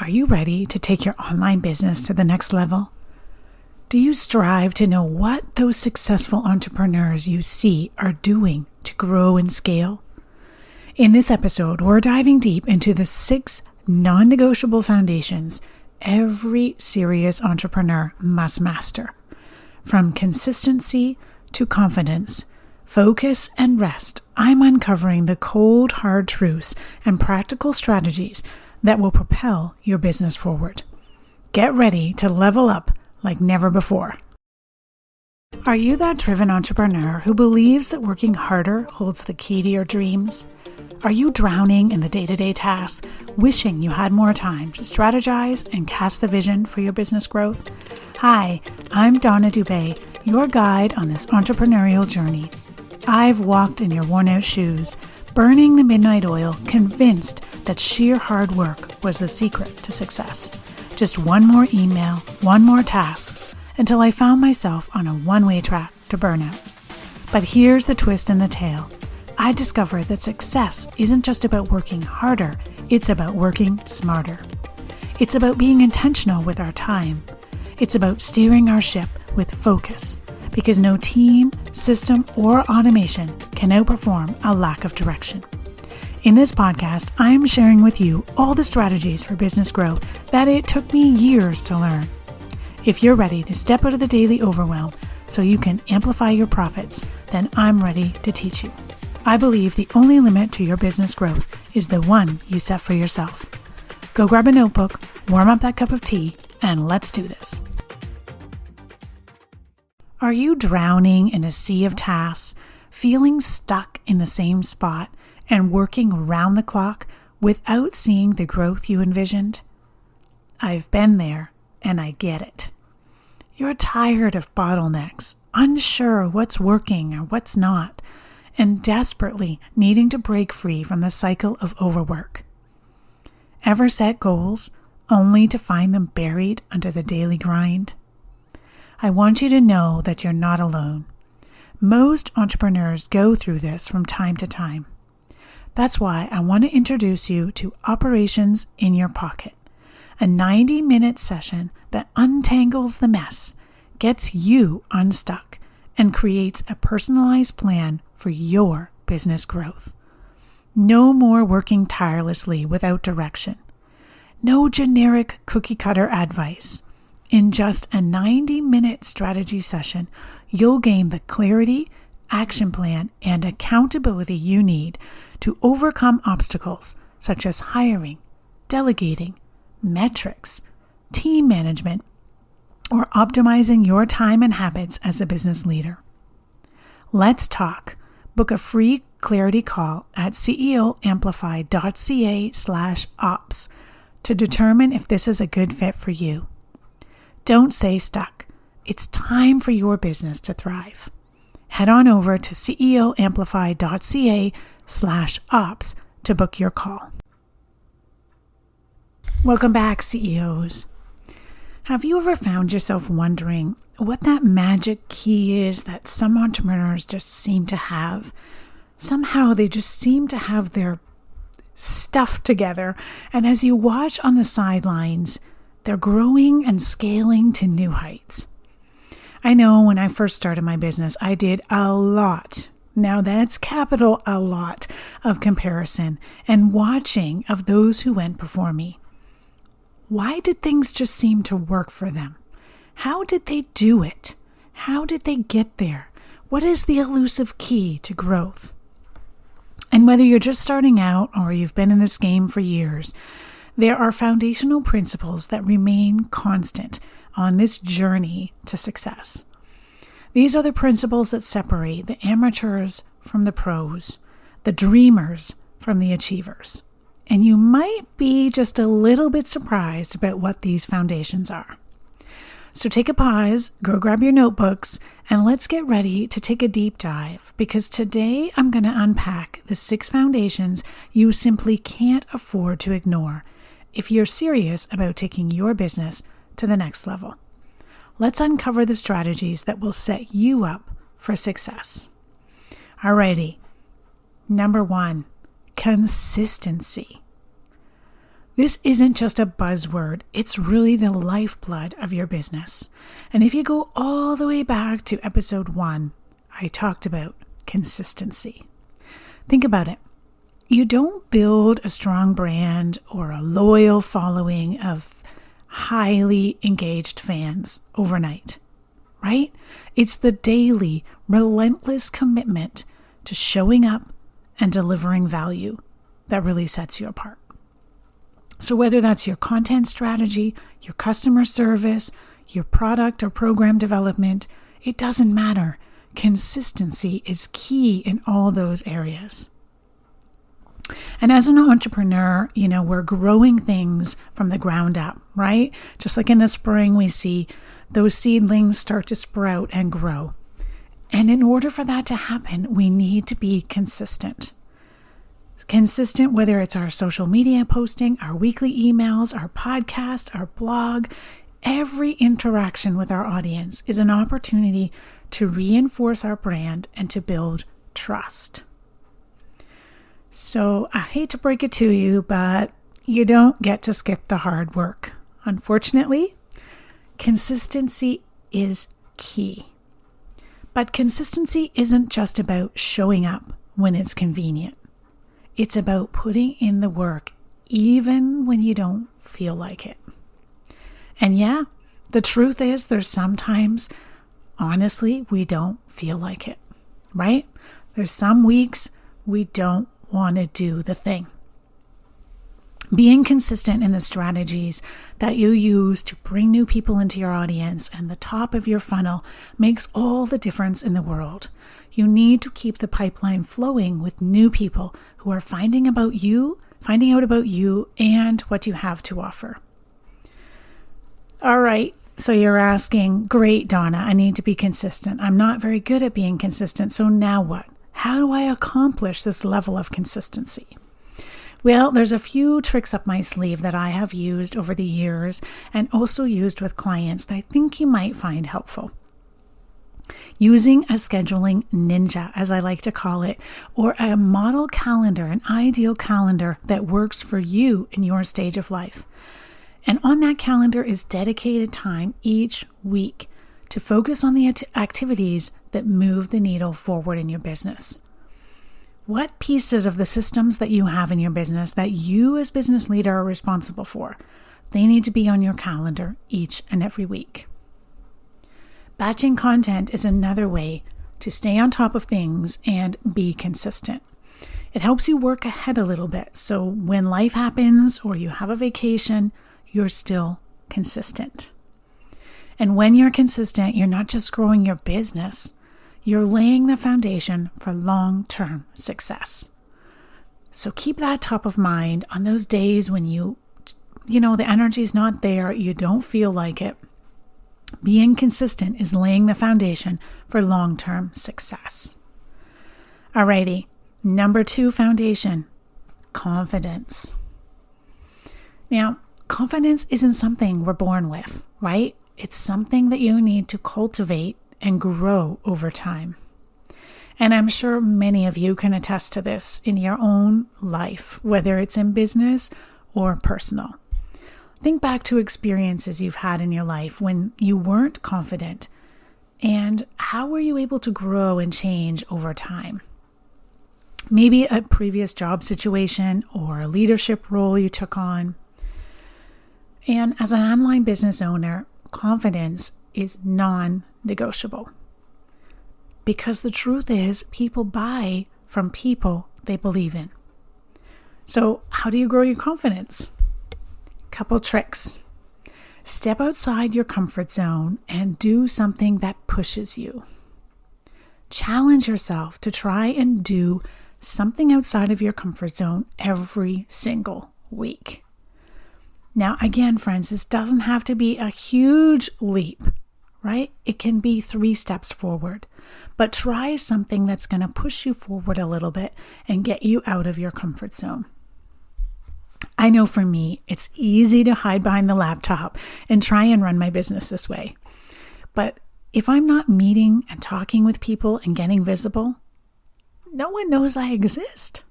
Are you ready to take your online business to the next level? Do you strive to know what those successful entrepreneurs you see are doing to grow and scale? In this episode, we're diving deep into the 6 non-negotiable foundations every serious entrepreneur must master. From consistency to confidence, focus and rest, I'm uncovering the cold, hard truths and practical strategies that will propel your business forward. Get ready to level up like never before. Are you that driven entrepreneur who believes that working harder holds the key to your dreams? Are you drowning in the day-to-day tasks, wishing you had more time to strategize and cast the vision for your business growth? Hi, I'm Donna Dubé, your guide on this entrepreneurial journey. I've walked in your worn-out shoes, burning the midnight oil, convinced that sheer hard work was the secret to success. Just one more email, one more task, until I found myself on a one-way track to burnout. But here's the twist in the tale. I discovered that success isn't just about working harder, it's about working smarter. It's about being intentional with our time. It's about steering our ship with focus, because no team, system, or automation can outperform a lack of direction. In this podcast, I'm sharing with you all the strategies for business growth that it took me years to learn. If you're ready to step out of the daily overwhelm so you can amplify your profits, then I'm ready to teach you. I believe the only limit to your business growth is the one you set for yourself. Go grab a notebook, warm up that cup of tea, and let's do this. Are you drowning in a sea of tasks, feeling stuck in the same spot, and working around the clock without seeing the growth you envisioned? I've been there, and I get it. You're tired of bottlenecks, unsure what's working or what's not, and desperately needing to break free from the cycle of overwork. Ever set goals only to find them buried under the daily grind? I want you to know that you're not alone. Most entrepreneurs go through this from time to time. That's why I want to introduce you to Operations in Your Pocket, a 90-minute session that untangles the mess, gets you unstuck, and creates a personalized plan for your business growth. No more working tirelessly without direction. No generic cookie-cutter advice. In just a 90-minute strategy session, you'll gain the clarity, action plan, and accountability you need to overcome obstacles such as hiring, delegating, metrics, team management, or optimizing your time and habits as a business leader. Let's talk. Book a free clarity call at ceoamplify.ca/ops to determine if this is a good fit for you. Don't stay stuck. It's time for your business to thrive. Head on over to ceoamplify.ca/ops to book your call. Welcome back, CEOs. Have you ever found yourself wondering what that magic key is that some entrepreneurs just seem to have? Somehow they just seem to have their stuff together, and as you watch on the sidelines, they're growing and scaling to new heights. I know when I first started my business, I did a lot. Now that's capital a lot of comparison and watching of those who went before me. Why did things just seem to work for them? How did they do it? How did they get there? What is the elusive key to growth? And whether you're just starting out or you've been in this game for years, there are foundational principles that remain constant on this journey to success. These are the principles that separate the amateurs from the pros, the dreamers from the achievers. And you might be just a little bit surprised about what these foundations are. So take a pause, go grab your notebooks, and let's get ready to take a deep dive, because today I'm going to unpack the 6 foundations you simply can't afford to ignore if you're serious about taking your business to the next level. Let's uncover the strategies that will set you up for success. Alrighty. Number 1, consistency. This isn't just a buzzword, it's really the lifeblood of your business. And if you go all the way back to episode 1, I talked about consistency. Think about it. You don't build a strong brand or a loyal following of highly engaged fans overnight, right? It's the daily, relentless commitment to showing up and delivering value that really sets you apart. So whether that's your content strategy, your customer service, your product or program development, it doesn't matter. Consistency is key in all those areas. And as an entrepreneur, we're growing things from the ground up, right? Just like in the spring, we see those seedlings start to sprout and grow. And in order for that to happen, we need to be consistent. Consistent, whether it's our social media posting, our weekly emails, our podcast, our blog, every interaction with our audience is an opportunity to reinforce our brand and to build trust. So I hate to break it to you, but you don't get to skip the hard work. Unfortunately, consistency is key. But consistency isn't just about showing up when it's convenient. It's about putting in the work even when you don't feel like it. And yeah, the truth is there's sometimes, honestly, we don't feel like it, right? There's some weeks we don't want to do the thing. Being consistent in the strategies that you use to bring new people into your audience and the top of your funnel makes all the difference in the world. You need to keep the pipeline flowing with new people who are finding out about you and what you have to offer. All right, so you're asking, great, Donna, I need to be consistent. I'm not very good at being consistent, so now what? How do I accomplish this level of consistency? Well, there's a few tricks up my sleeve that I have used over the years and also used with clients that I think you might find helpful. Using a scheduling ninja, as I like to call it, or a model calendar, an ideal calendar that works for you in your stage of life. And on that calendar is dedicated time each week to focus on the activities that move the needle forward in your business. What pieces of the systems that you have in your business that you as business leader are responsible for, they need to be on your calendar each and every week. Batching content is another way to stay on top of things and be consistent. It helps you work ahead a little bit, so when life happens or you have a vacation, you're still consistent. And when you're consistent, you're not just growing your business, you're laying the foundation for long-term success. So keep that top of mind on those days when the energy's not there, you don't feel like it. Being consistent is laying the foundation for long-term success. Alrighty, number 2 foundation, confidence. Now, confidence isn't something we're born with, right? It's something that you need to cultivate and grow over time. And I'm sure many of you can attest to this in your own life, whether it's in business or personal. Think back to experiences you've had in your life when you weren't confident, and how were you able to grow and change over time? Maybe a previous job situation or a leadership role you took on. And as an online business owner, confidence is non-negotiable. Because the truth is, people buy from people they believe in. So how do you grow your confidence? Couple tricks. Step outside your comfort zone and do something that pushes you. Challenge yourself to try and do something outside of your comfort zone every single week. Now, again, friends, this doesn't have to be a huge leap, right? It can be 3 steps forward, but try something that's going to push you forward a little bit and get you out of your comfort zone. I know for me, it's easy to hide behind the laptop and try and run my business this way. But if I'm not meeting and talking with people and getting visible, no one knows I exist.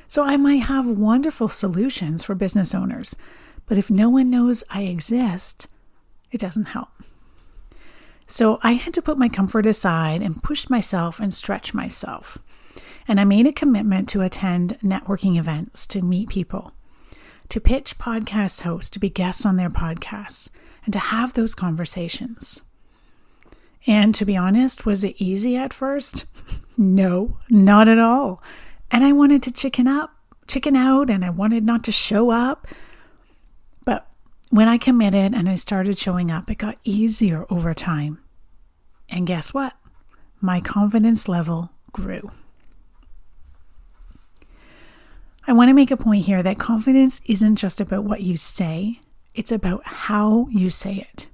So I might have wonderful solutions for business owners, But if no one knows I exist, it doesn't help. So I had to put my comfort aside and push myself and stretch myself. And I made a commitment to attend networking events, to meet people, to pitch podcast hosts, to be guests on their podcasts, and to have those conversations. And to be honest, was it easy at first? No, not at all. And I wanted to chicken out, and I wanted not to show up. But when I committed and I started showing up, it got easier over time. And guess what? My confidence level grew. I want to make a point here that confidence isn't just about what you say, it's about how you say it,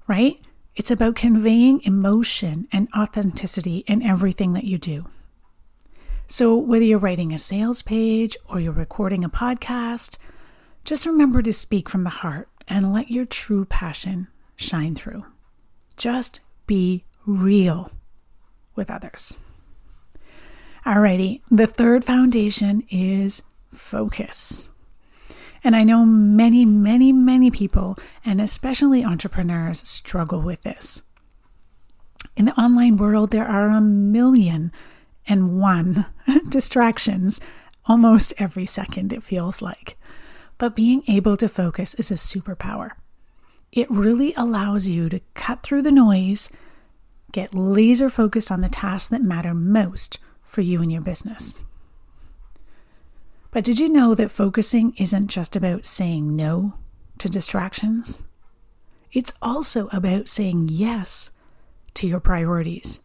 right? It's about conveying emotion and authenticity in everything that you do. So whether you're writing a sales page or you're recording a podcast, just remember to speak from the heart and let your true passion shine through. Just be real with others. Alrighty, the third foundation is focus. And I know many people, and especially entrepreneurs, struggle with this. In the online world, there are 1,000,001 distractions almost every second, it feels like. But being able to focus is a superpower. It really allows you to cut through the noise, get laser focused on the tasks that matter most for you and your business. But did you know that focusing isn't just about saying no to distractions? It's also about saying yes to your priorities.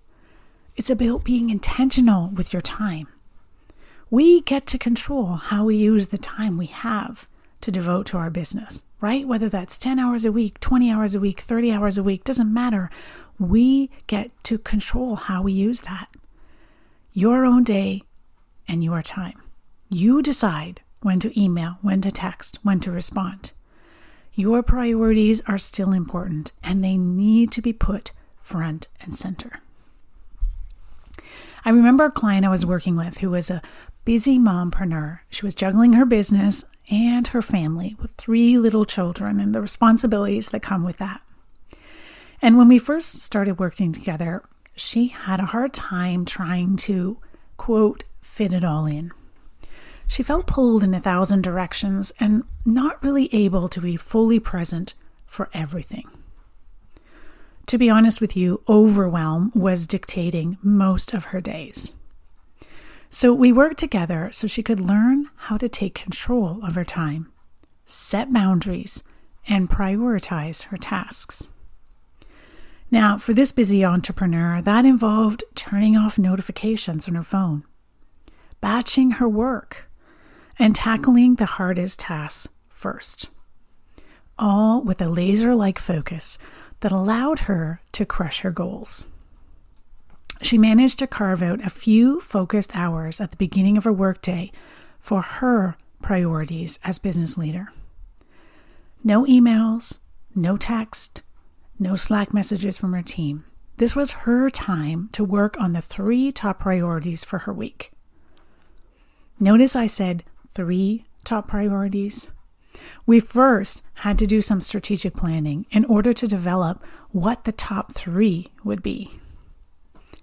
It's about being intentional with your time. We get to control how we use the time we have to devote to our business, right? Whether that's 10 hours a week, 20 hours a week, 30 hours a week, doesn't matter. We get to control how we use that. Your own day and your time. You decide when to email, when to text, when to respond. Your priorities are still important and they need to be put front and center. I remember a client I was working with who was a busy mompreneur. She was juggling her business and her family with 3 little children and the responsibilities that come with that. And when we first started working together, she had a hard time trying to, quote, fit it all in. She felt pulled in 1,000 directions and not really able to be fully present for everything. To be honest with you, overwhelm was dictating most of her days. So we worked together so she could learn how to take control of her time, set boundaries, and prioritize her tasks. Now, for this busy entrepreneur, that involved turning off notifications on her phone, batching her work, and tackling the hardest tasks first, all with a laser-like focus that allowed her to crush her goals. She managed to carve out a few focused hours at the beginning of her workday for her priorities as business leader. No emails, no text, no Slack messages from her team. This was her time to work on the 3 top priorities for her week. Notice I said 3 top priorities. We first had to do some strategic planning in order to develop what the top 3 would be.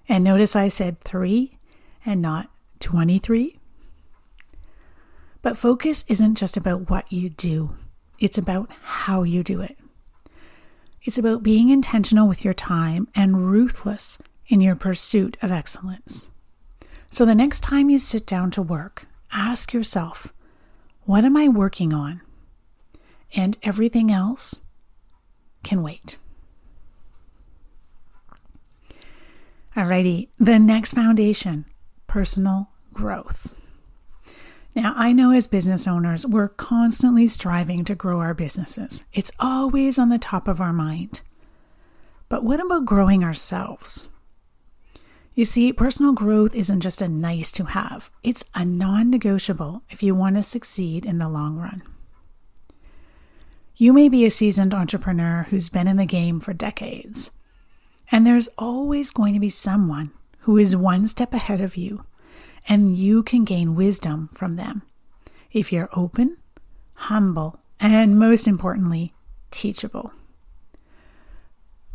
And notice I said 3 and not 23. But focus isn't just about what you do. It's about how you do it. It's about being intentional with your time and ruthless in your pursuit of excellence. So the next time you sit down to work, ask yourself, what am I working on? And everything else can wait. Alrighty, the next foundation, personal growth. Now, I know as business owners, we're constantly striving to grow our businesses. It's always on the top of our mind. But what about growing ourselves? You see, personal growth isn't just a nice to have. It's a non-negotiable if you want to succeed in the long run. You may be a seasoned entrepreneur who's been in the game for decades, and there's always going to be someone who is one step ahead of you, and you can gain wisdom from them if you're open, humble, and most importantly, teachable.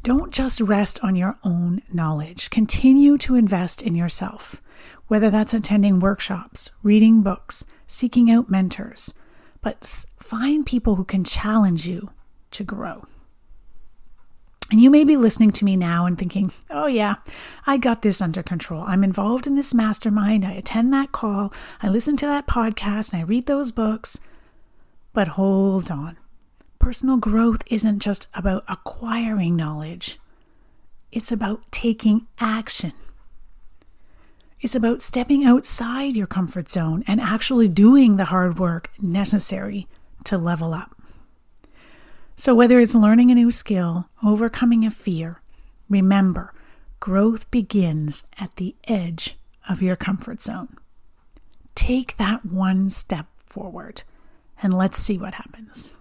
Don't just rest on your own knowledge. Continue to invest in yourself, whether that's attending workshops, reading books, seeking out mentors, but find people who can challenge you to grow. And you may be listening to me now and thinking, oh yeah, I got this under control. I'm involved in this mastermind. I attend that call. I listen to that podcast and I read those books. But hold on. Personal growth isn't just about acquiring knowledge. It's about taking action. It's about stepping outside your comfort zone and actually doing the hard work necessary to level up. So whether it's learning a new skill, overcoming a fear, remember, growth begins at the edge of your comfort zone. Take that one step forward and let's see what happens.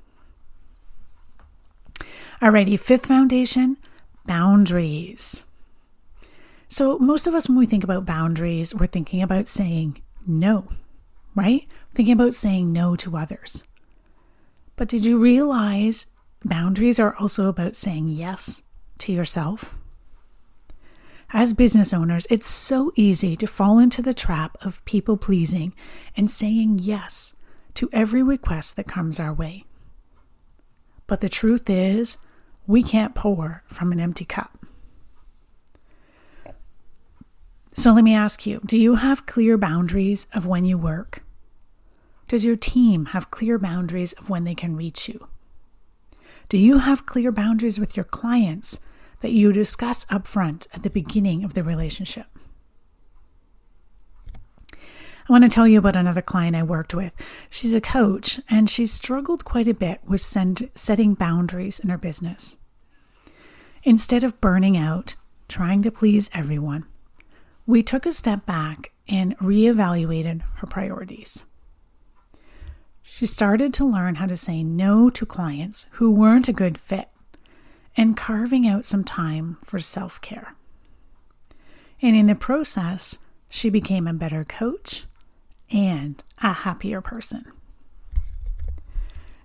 Alrighty, fifth foundation, boundaries. So most of us, when we think about boundaries, we're thinking about saying no, right? Thinking about saying no to others. But did you realize boundaries are also about saying yes to yourself? As business owners, it's so easy to fall into the trap of people pleasing and saying yes to every request that comes our way. But the truth is, we can't pour from an empty cup. So let me ask you, do you have clear boundaries of when you work? Does your team have clear boundaries of when they can reach you? Do you have clear boundaries with your clients that you discuss upfront at the beginning of the relationship? I want to tell you about another client I worked with. She's a coach, and she struggled quite a bit with setting boundaries in her business. Instead of burning out, trying to please everyone, we took a step back and reevaluated her priorities. She started to learn how to say no to clients who weren't a good fit and carving out some time for self-care. And in the process, she became a better coach and a happier person.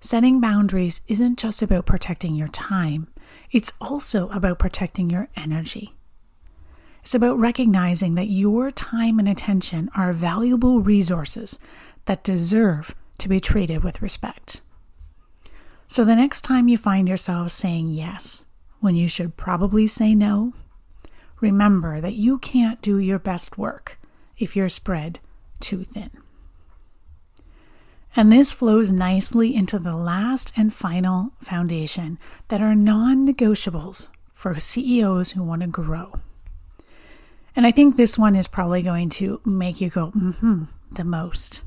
Setting boundaries isn't just about protecting your time, it's also about protecting your energy. It's about recognizing that your time and attention are valuable resources that deserve to be treated with respect. So the next time you find yourself saying yes when you should probably say no, remember that you can't do your best work if you're spread too thin. And this flows nicely into the last and final foundation that are non-negotiables for CEOs who want to grow. And I think this one is probably going to make you go, the most.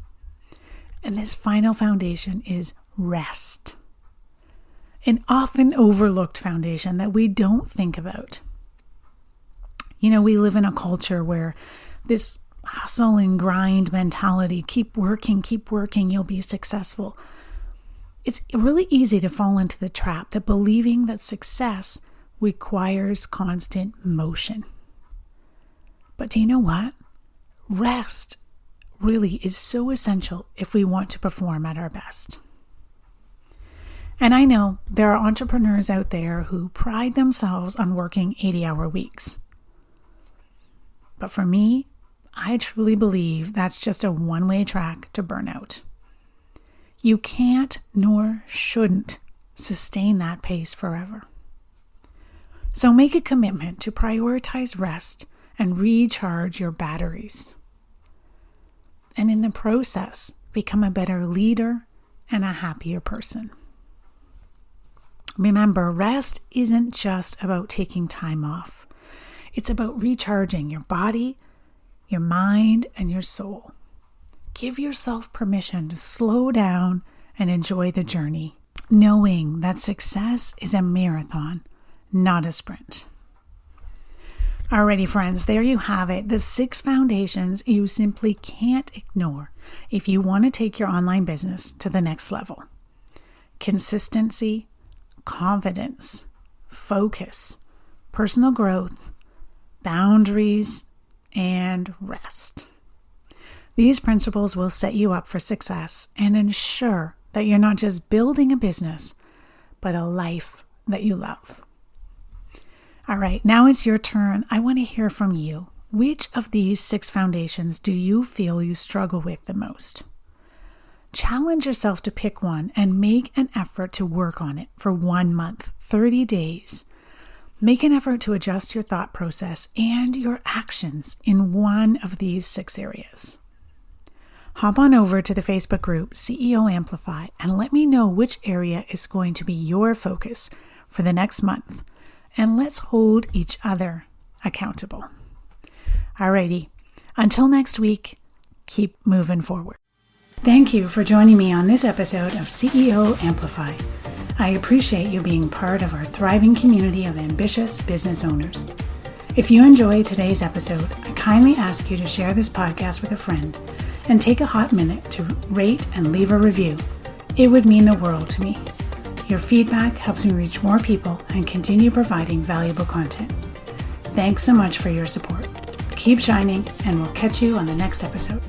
And this final foundation is rest. An often overlooked foundation that we don't think about. You know, we live in a culture where this hustle and grind mentality, keep working, you'll be successful. It's really easy to fall into the trap that believing that success requires constant motion. But do you know what? Rest really is so essential if we want to perform at our best. And I know there are entrepreneurs out there who pride themselves on working 80-hour weeks. But for me, I truly believe that's just a one-way track to burnout. You can't nor shouldn't sustain that pace forever. So make a commitment to prioritize rest and recharge your batteries. And in the process, become a better leader and a happier person. Remember, rest isn't just about taking time off. It's about recharging your body, your mind, and your soul. Give yourself permission to slow down and enjoy the journey, knowing that success is a marathon, not a sprint. Alrighty, friends, there you have it. The 6 foundations you simply can't ignore if you want to take your online business to the next level. Consistency, confidence, focus, personal growth, boundaries, and rest. These principles will set you up for success and ensure that you're not just building a business, but a life that you love. All right, now it's your turn. I want to hear from you. Which of these 6 foundations do you feel you struggle with the most? Challenge yourself to pick one and make an effort to work on it for 1 month, 30 days. Make an effort to adjust your thought process and your actions in one of these 6 areas. Hop on over to the Facebook group CEO Amplify and let me know which area is going to be your focus for the next month. And let's hold each other accountable. Alrighty, until next week, keep moving forward. Thank you for joining me on this episode of CEO Amplify. I appreciate you being part of our thriving community of ambitious business owners. If you enjoyed today's episode, I kindly ask you to share this podcast with a friend and take a hot minute to rate and leave a review. It would mean the world to me. Your feedback helps me reach more people and continue providing valuable content. Thanks so much for your support. Keep shining, and we'll catch you on the next episode.